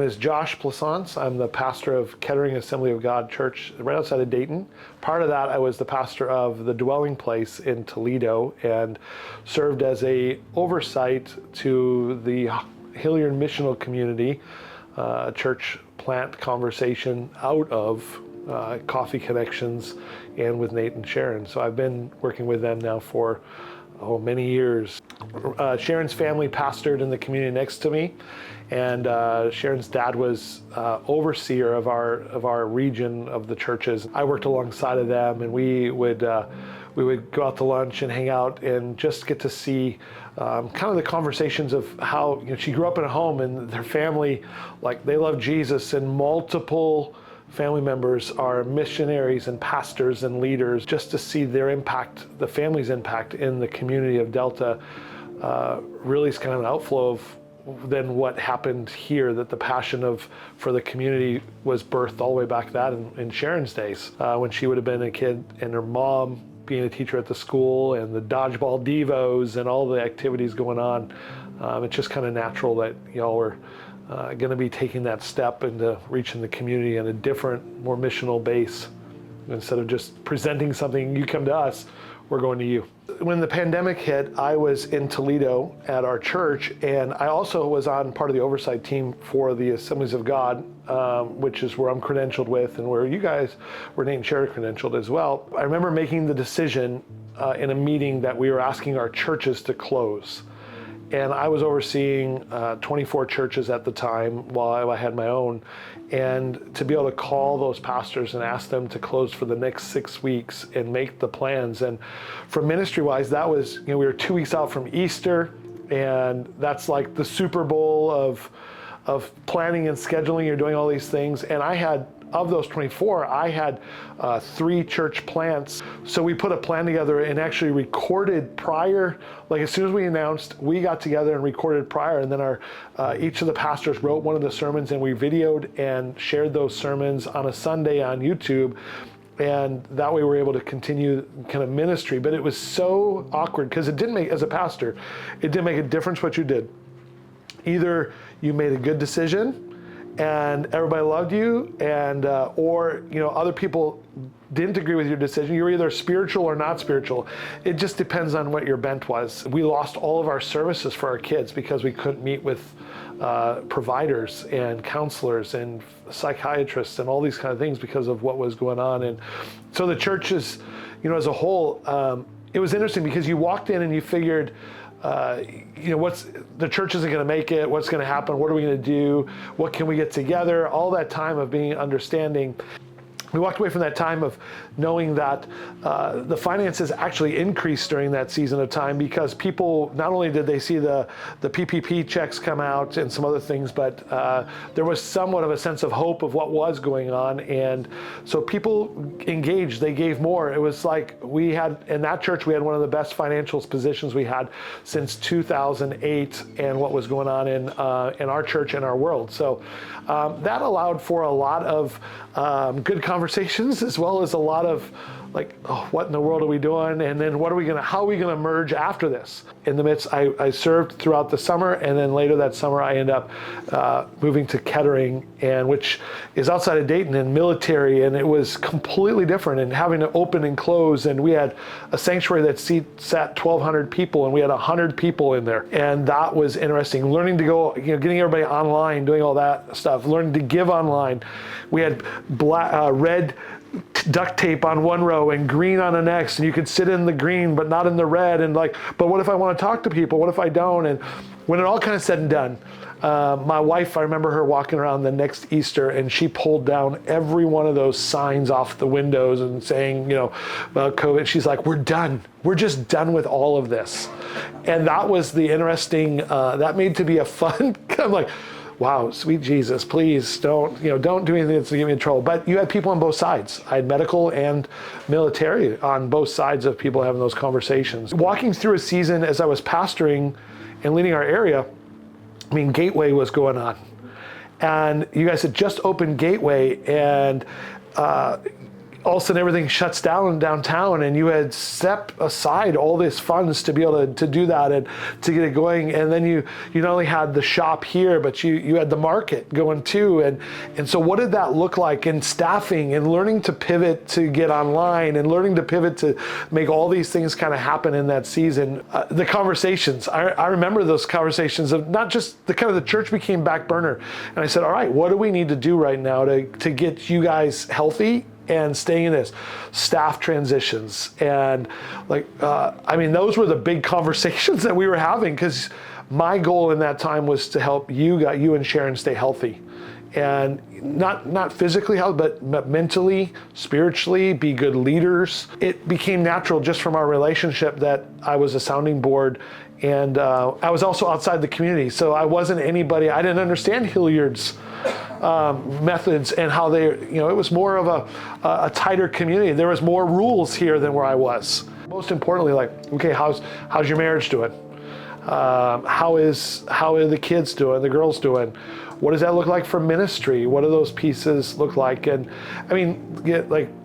is Josh Plaisance. I'm the pastor of Kettering Assembly of God Church right outside of Dayton. Part of that, I was the pastor of the Dwelling Place in Toledo and served as a oversight to the Hilliard missional community, church plant conversation out of Coffee Connections and with Nate and Sharon. So I've been working with them now for many years. Sharon's family pastored in the community next to me, and Sharon's dad was overseer of our region of the churches. I worked alongside of them, and we would go out to lunch and hang out and just get to see kind of the conversations of how she grew up in a home and their family, like they love Jesus, and multiple family members are missionaries and pastors and leaders. Just to see their impact, the family's impact in the community of Delta, really is kind of an outflow of then what happened here, that the passion for the community was birthed all the way back that in Sharon's days, when she would have been a kid, and her mom being a teacher at the school, and the dodgeball devos and all the activities going on. It's just kind of natural that y'all were going to be taking that step into reaching the community in a different, more missional base. Instead of just presenting something, you come to us, we're going to you. When the pandemic hit, I was in Toledo at our church, and I also was on part of the oversight team for the Assemblies of God, which is where I'm credentialed with, and where you guys were named Sharon credentialed as well. I remember making the decision in a meeting that we were asking our churches to close. And I was overseeing 24 churches at the time while I had my own. And to be able to call those pastors and ask them to close for the next 6 weeks and make the plans. And for ministry-wise, that was, we were 2 weeks out from Easter, and that's like the Super Bowl of planning and scheduling. You're doing all these things. And I had, of those 24, I had 3 church plants. So we put a plan together and actually recorded prior, like as soon as we announced, we got together and recorded prior, and then our each of the pastors wrote one of the sermons, and we videoed and shared those sermons on a Sunday on YouTube. And that way we're able to continue kind of ministry. But it was so awkward because it didn't make, as a pastor, it didn't make a difference what you did. Either you made a good decision and everybody loved you, and or other people didn't agree with your decision. You're either spiritual or not spiritual. It just depends on what your bent was. We lost all of our services for our kids because we couldn't meet with providers and counselors and psychiatrists and all these kind of things because of what was going on. And so the churches, as a whole, it was interesting because you walked in and you figured, what's the church isn't going to make it, what's going to happen, what are we going to do, what can we get together, all that time of being understanding. We walked away from that time of knowing that the finances actually increased during that season of time, because people, not only did they see the PPP checks come out and some other things, but there was somewhat of a sense of hope of what was going on. And so people engaged, they gave more. It was like we had, in that church, we had one of the best financial positions we had since 2008 and what was going on in our church and our world. So that allowed for a lot of good conversations, as well as a lot of like, oh, what in the world are we doing? And then how are we gonna merge after this? In the midst, I served throughout the summer, and then later that summer I ended up moving to Kettering, and which is outside of Dayton, and military, and it was completely different, and having to open and close. And we had a sanctuary that sat 1,200 people, and we had 100 people in there. And that was interesting, learning to go, getting everybody online, doing all that stuff, learning to give online. We had red duct tape on one row and green on the next, and you could sit in the green but not in the red, and but what if I want to talk to people, what if I don't? And when it all kind of said and done, my wife, I remember her walking around the next Easter, and she pulled down every one of those signs off the windows and saying, about COVID. She's like, we're done. We're just done with all of this. And that was the interesting, that made to be a fun, I'm like, wow, sweet Jesus, please don't do anything that's gonna get me in trouble. But you had people on both sides. I had medical and military on both sides of people having those conversations. Walking through a season as I was pastoring and leading our area, Gateway was going on. And you guys had just opened Gateway, and all of a sudden everything shuts down downtown, and you had set aside all these funds to be able to do that and to get it going. And then you not only had the shop here, but you had the market going too. And so what did that look like in staffing and learning to pivot to get online and learning to pivot to make all these things kind of happen in that season? The conversations, I remember those conversations of not just the kind of the church became back burner. And I said, all right, what do we need to do right now to get you guys healthy and staying in this? Staff transitions. And those were the big conversations that we were having, because my goal in that time was to help you and Sharon stay healthy. And not physically healthy, but mentally, spiritually, be good leaders. It became natural just from our relationship that I was a sounding board. And I was also outside the community. So I wasn't anybody, I didn't understand Hilliard's methods and how they, it was more of a tighter community. There was more rules here than where I was. Most importantly, okay, how's your marriage doing? How are the kids doing, the girls doing? What does that look like for ministry? What do those pieces look like? And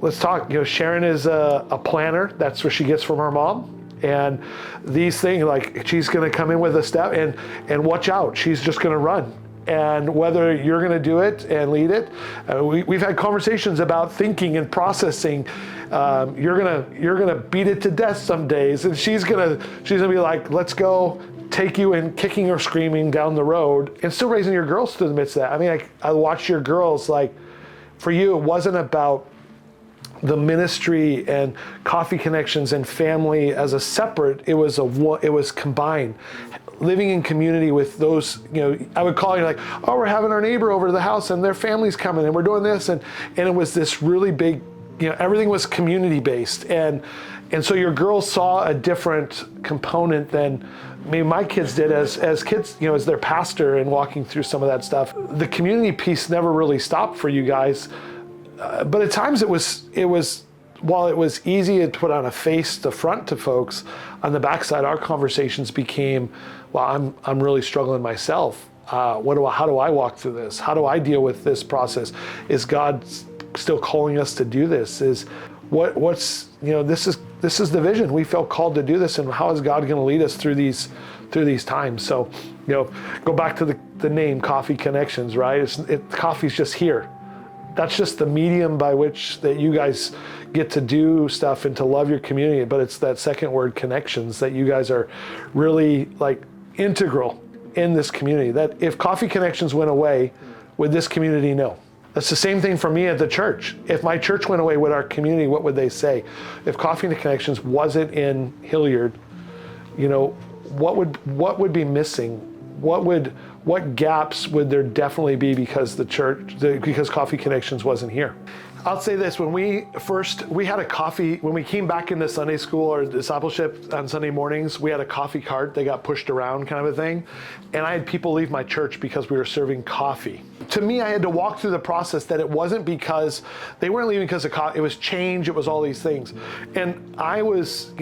let's talk, Sharon is a planner. That's what she gets from her mom. And these things, she's going to come in with a step and watch out. She's just going to run. And whether you're going to do it and lead it, we've had conversations about thinking and processing. You're gonna beat it to death some days, and she's gonna be like, let's go, take you in kicking or screaming down the road, and still raising your girls through the midst of that. I watched your girls, for you, it wasn't about the ministry and Coffee Connections and family as a separate, it was combined. Living in community with those, I would call you oh, we're having our neighbor over to the house and their family's coming and we're doing this. And it was this really big, everything was community based. And so your girls saw a different component than maybe my kids did as kids, as their pastor and walking through some of that stuff. The community piece never really stopped for you guys. But at times it was, while it was easy to put on a face to front to folks, on the backside, our conversations became, well, I'm really struggling myself. How do I walk through this? How do I deal with this process? Is God still calling us to do this? This is the vision. We felt called to do this, and how is God going to lead us through these times? So, go back to the name Coffee Connections, right? Coffee's just here. That's just the medium by which that you guys get to do stuff and to love your community. But it's that second word, connections, that you guys are really integral in this community. That if Coffee Connections went away, would this community know? That's the same thing for me at the church. If my church went away, would our community, what would they say? If Coffee Connections wasn't in Hilliard, what would be missing? What gaps would there definitely be because because Coffee Connections wasn't here? I'll say this, when we had a coffee, when we came back into Sunday school or discipleship on Sunday mornings, we had a coffee cart that got pushed around kind of a thing. And I had people leave my church because we were serving coffee. To me, I had to walk through the process that it wasn't because, they weren't leaving because of coffee, it was change, it was all these things. And I was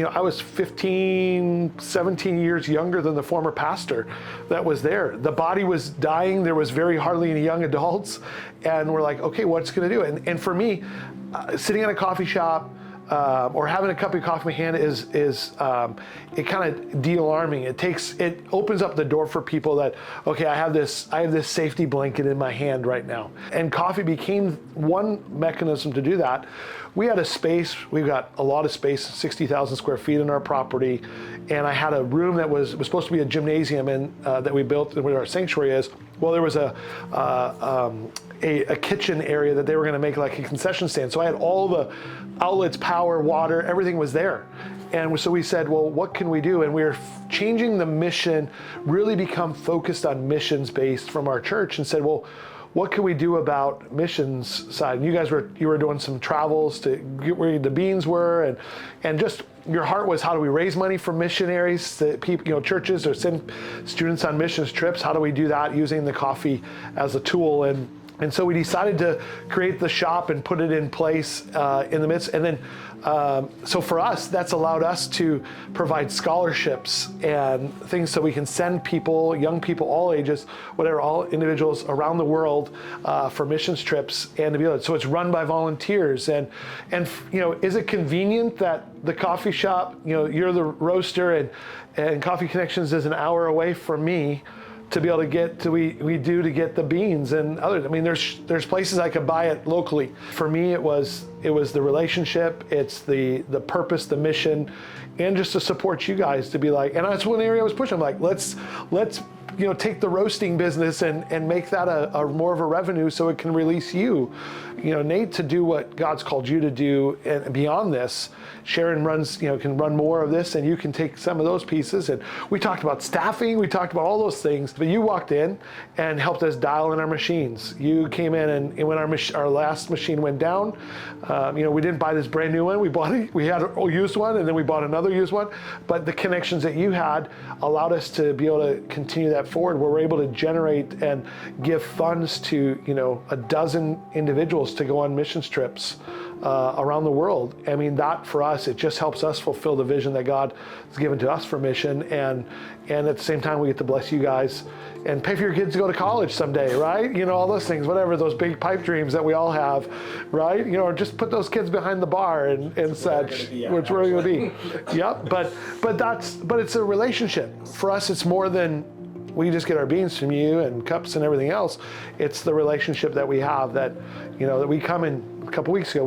15, 17 years younger than the former pastor that was there. The body was dying, there was very hardly any young adults. And we're like, okay, what's gonna do? And for me, sitting in a coffee shop or having a cup of coffee in my hand is it kind of de-alarming. It opens up the door for people that, okay, I have this safety blanket in my hand right now. And coffee became one mechanism to do that. We had a space, we've got a lot of space, 60,000 square feet in our property. And I had a room that was supposed to be a gymnasium that we built where our sanctuary is. Well, there was a kitchen area that they were going to make like a concession stand. So I had all the outlets, power, water, everything was there. And so we said, well, what can we do? And we were changing the mission, really become focused on missions based from our church, and said, well, what can we do about missions side? And you were doing some travels to get where the beans were, and just your heart was, how do we raise money for missionaries, to people, churches, or send students on missions trips? How do we do that using the coffee as a tool? And And so we decided to create the shop and put it in place in the midst. And then, so for us, that's allowed us to provide scholarships and things so we can send people, young people, all ages, whatever, all individuals around the world for missions trips and to be able to, so it's run by volunteers. And is it convenient that the coffee shop, you're the roaster and Coffee Connections is an hour away from me to be able to get to to get the beans and others. I mean, there's places I could buy it locally. For me, it was the relationship, it's the purpose, the mission, and just to support you guys to be like, and that's one area I was pushing. I'm like, let's take the roasting business and make that a more of a revenue so it can release you, Nate, to do what God's called you to do. And beyond this, Sharon can run more of this, and you can take some of those pieces. And we talked about staffing, we talked about all those things, but you walked in and helped us dial in our machines. You came in and when our last machine went down, we didn't buy this brand new one. We had a used one, and then we bought another used one. But the connections that you had allowed us to be able to continue that forward, where we're able to generate and give funds to a dozen individuals to go on missions trips around the world. I mean, that for us, it just helps us fulfill the vision that God has given to us for mission, and at the same time we get to bless you guys and pay for your kids to go to college someday, right? All those things, whatever, those big pipe dreams that we all have, right? Or just put those kids behind the bar and such, which we're going to be. Yep, but it's a relationship. For us, it's more than we just get our beans from you and cups and everything else. It's the relationship that we have that we come in. A couple weeks ago,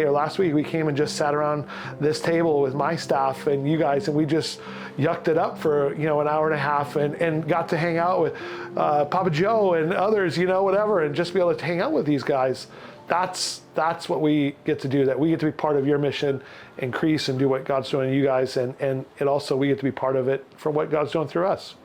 last week we came and just sat around this table with my staff and you guys, and we just yucked it up for an hour and a half and got to hang out with Papa Joe and others, whatever, and just be able to hang out with these guys. That's what we get to do, that we get to be part of your mission, increase and do what God's doing in you guys, and it also we get to be part of it for what God's doing through us.